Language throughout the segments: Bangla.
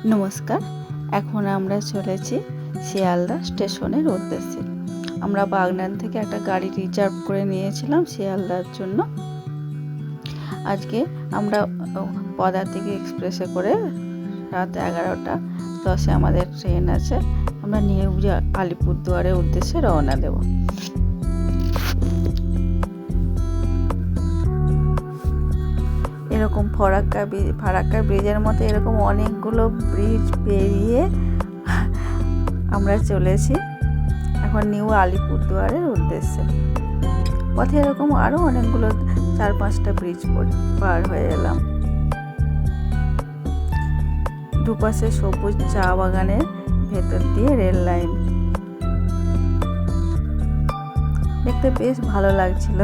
নমস্কার। এখন আমরা চলেছি শিয়ালদা স্টেশনের উদ্দেশ্যে। আমরা বাগনান থেকে একটা গাড়ি রিজার্ভ করে নিয়েছিলাম শিয়ালদার জন্য। আজকে আমরা পদাতিক এক্সপ্রেসে করে রাত 11:10 আমাদের ট্রেন আছে। আমরা নিউ আলিপুরদুয়ারের উদ্দেশ্যে রওনা দেব। এরকম ফারাক্কা ব্রিজের মতো এরকম অনেকগুলো ব্রিজ পেরিয়ে আমরা চলেছি এখন নিউ আলিপুরদুয়ারের উদ্দেশ্যে। পথে এরকম আরও অনেকগুলো 4-5টা ব্রিজ পার হয়ে এলাম। দুপাশে সবুজ চা বাগানের ভেতর দিয়ে রেল লাইন, দেখতে বেশ ভালো লাগছিল।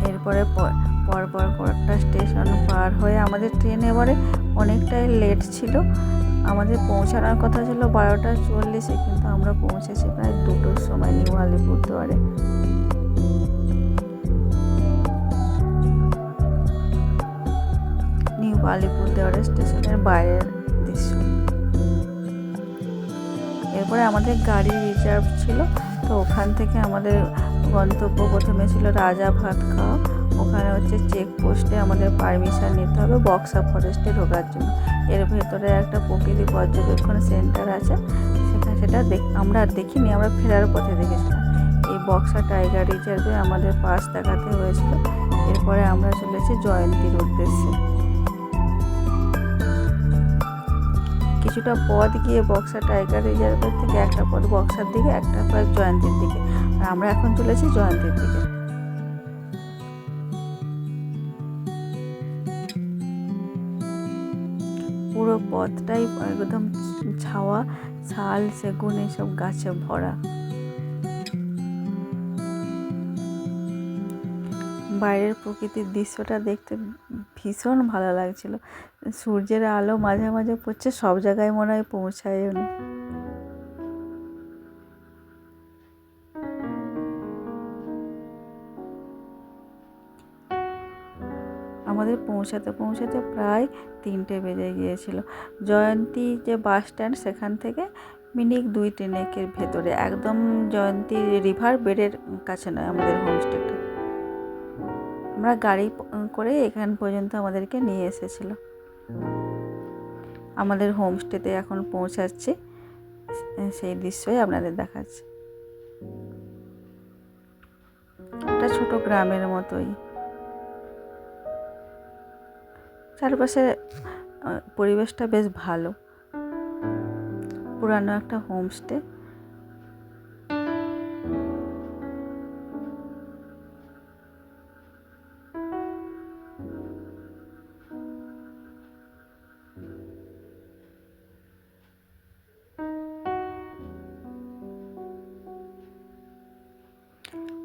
এরপরে পরপর কয়েকটা স্টেশন পার হয়ে আমাদের ট্রেন এবারে অনেকটাই লেট ছিল। আমাদের পৌঁছানোর কথা ছিল 12:40, কিন্তু আমরা পৌঁছেছি প্রায় 2টোর সময় নিউ আলিপুরদুয়ারে। নিউ আলিপুরদুয়ারে স্টেশনের বাইরের দৃশ্য। এরপরে আমাদের গাড়ি রিজার্ভ ছিল, তো ওখান থেকে আমাদের গন্তব্য প্রথমে ছিল রাজা ভাতখাওয়া। ওখানে চেকপোস্টে আমাদের পারমিশন নিতে হবে বক্সা ফরেস্টে ঢোকার জন্য। এর ভেতরে একটা প্রকৃতি পর্যবেক্ষণ সেন্টার আছে, সেটা আমরা দেখিনি, আমরা ফেরার পথে দেখেছিলাম। এই বক্সা টাইগার রিজার্ভে আমাদের পাস দেখাতে হয়েছিল। এরপরে আমরা চলেছি জয়ন্তীর উদ্দেশ্যে। কিছুটা পথ গিয়ে বক্সা টাইগার রিজার্ভের থেকে একটা পথ বক্সার দিকে, একটা পথ জয়ন্তীর দিকে, আর আমরা এখন চলেছি জয়ন্তীর দিকে। পুরো পথটাই একদম ছাওয়া, শাল, সেগুন এইসব গাছে ভরা। বাইরের প্রকৃতির দৃশ্যটা দেখতে ভীষণ ভালো লাগছিল। সূর্যের আলো মাঝে মাঝে পড়ছে, সব জায়গায় মনে হয় পৌঁছায়ও নি। আমাদের পৌঁছাতে পৌঁছাতে প্রায় 3টে বেজে গিয়েছিল। জয়ন্তী যে বাস স্ট্যান্ড, সেখান থেকে মিনিট 2-3 ভেতরে, একদম জয়ন্তী রিভার বেডের কাছে নয় আমাদের হোমস্টেটা। আমরা গাড়ি করে এখান পর্যন্ত আমাদেরকে নিয়ে এসেছিল। আমাদের হোমস্টেতে এখন পৌঁছাচ্ছি, সেই দৃশ্যই আপনাদের দেখাচ্ছি। একটা ছোট গ্রামের মতোই, চারপাশে পরিবেশটা বেশ ভালো। পুরানো একটা হোমস্টে।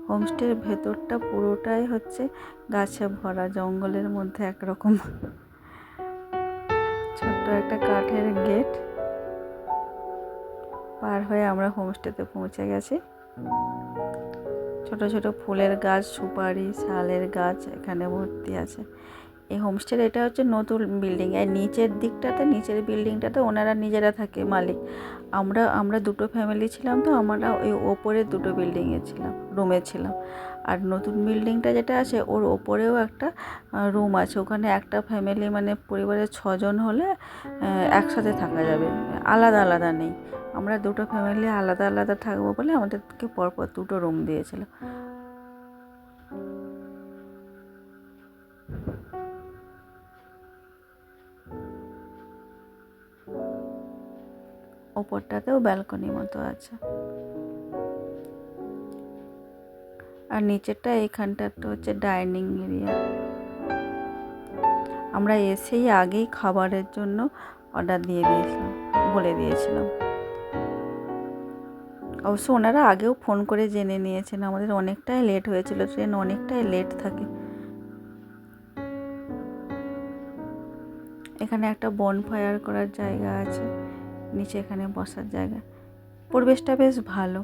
হোমস্টের ভেতরটা পুরোটাই গাছে ভরা, জঙ্গলের মধ্যে একরকম। ছোট্ট একটা কাঠের গেট পার হয়ে আমরা হোমস্টেতে পৌঁছে গেছি। ছোট ছোট ফুলের গাছ, সুপারি, শালের গাছ এখানে ভর্তি আছে। এই হোমস্টের এটা নতুন বিল্ডিং। এই নিচের বিল্ডিংটাতে ওনারা নিজেরা থাকে, মালিক। আমরা 2টো ফ্যামিলি ছিলাম, তো আমরা ওই ওপরের 2টো বিল্ডিংয়ে ছিলাম, রুমে ছিলাম। আর নতুন বিল্ডিংটা যেটা আছে, ওর ওপরেও একটা রুম আছে। ওখানে একটা ফ্যামিলি, মানে পরিবারের 6 জন হলে একসাথে থাকা যাবে, আলাদা আলাদা নেই। আমরা 2টো ফ্যামিলি আলাদা আলাদা থাকবো বলে আমাদেরকে পরপর 2টো রুম দিয়েছিল। ওপরটাতেও ব্যালকনি মতো আছে, আর নিচেরটা এখানটা তো ডাইনিং এরিয়া। আমরা এসেই আগেই খাবারের জন্য অর্ডার বলে দিয়েছিলাম। অবশ্য ওনারা আগেও ফোন করে জেনে নিয়েছেন, আমাদের অনেকটাই লেট হয়েছিল, ট্রেন অনেকটাই লেট থাকে। এখানে একটা বনফায়ার করার জায়গা আছে, নিচে এখানে বসার জায়গা। পরিবেশটা বেশ ভালো।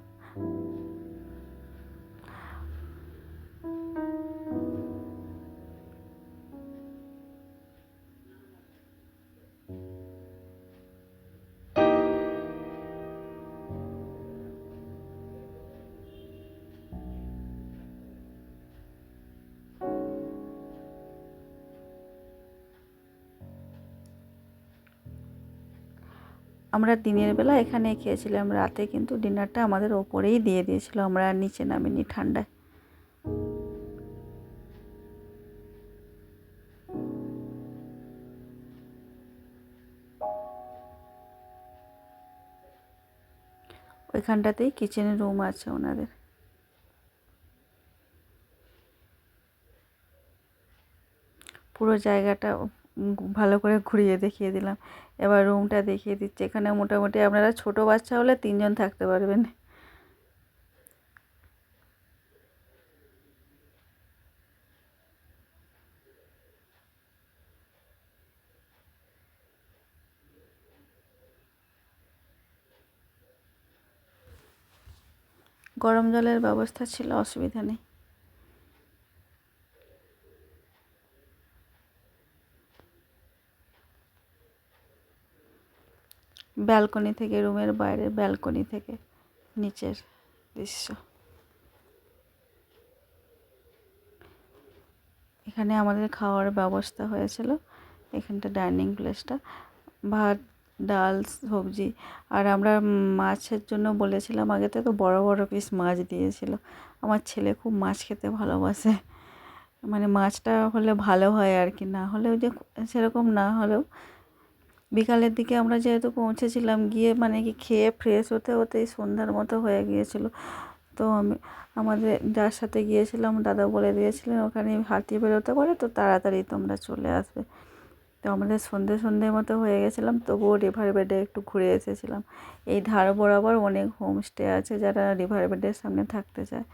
আমরা দিনের বেলা এখানে খেয়েছিলাম, রাতে কিন্তু ডিনারটা আমাদের ওপরেই দিয়ে দিয়েছিল, আমরা আর নিচে নামিনি ঠান্ডায়। ওইখানটাতেই কিচেনের রুম আছে ওনাদের। পুরো জায়গাটা ভালো করে ঘুরিয়ে দেখিয়ে দিলাম। এবার রুমটা দেখিয়ে দিচ্ছি। এখানে মোটামুটি আপনারা ছোট বাচ্চা হলে 3 জন থাকতে পারবেন। গরম জলের ব্যবস্থা ছিল, অসুবিধা নেই। ব্যালকনি থেকে, রুমের বাইরে ব্যালকনি থেকে নিচের দৃশ্য। এখানে আমাদের খাওয়ার ব্যবস্থা হয়েছিল, এখানটা ডাইনিং প্লেসটা। ভাত, ডাল, সবজি। আর আমরা মাছের জন্য বলেছিলাম আগে থেকে, বড় বড় পিস মাছ দিয়েছিল। আমার ছেলে খুব মাছ খেতে ভালোবাসে, মানে মাছটা হলে ভালো হয় আর কি, না হলেও যে সেরকম না হলেও। বিকালের দিকে আমরা যেহেতু পৌঁছেছিলাম, গিয়ে মানে কি খেয়ে ফ্রেশ হতে হতেই সন্ধ্যার মতো হয়ে গিয়েছিল। তো আমাদের যার সাথে গিয়েছিলাম দাদা বলে দিয়েছিলেন ওখানে হাতি বেরোতে পারে, তো তাড়াতাড়ি তোমরা চলে আসবে। তো আমাদের সন্ধে মতো হয়ে গেছিলাম, তবুও রিভার বেডে একটু ঘুরে এসেছিলাম। এই ধার বরাবর অনেক হোমস্টে আছে যারা রিভার বেডের সামনে থাকতে চায়।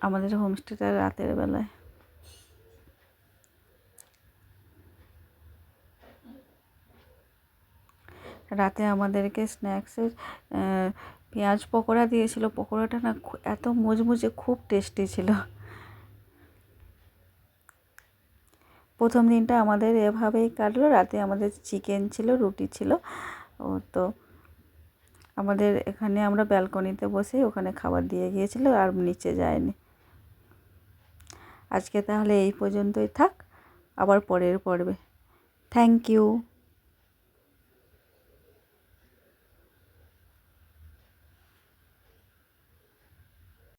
আমাদের হোমস্টেটা রাতের বেলায়। রাতে আমাদেরকে স্ন্যাক্সে পেঁয়াজ পকোড়া দিয়েছিল। পকোড়াটা না এত মুচমুচে, খুব টেস্টি ছিল। প্রথম দিনটা আমাদের এভাবেই কাটলো। রাতে আমাদের চিকেন ছিল, রুটি ছিল। তো আমাদের এখানে আমরা ব্যালকনিতে বসে ওখানে খাবার দিয়ে গিয়েছিল, আর নিচে যায়নি। আজকে তাহলে এই পর্যন্তই থাক, আবার পরের পর্বে। Thank you.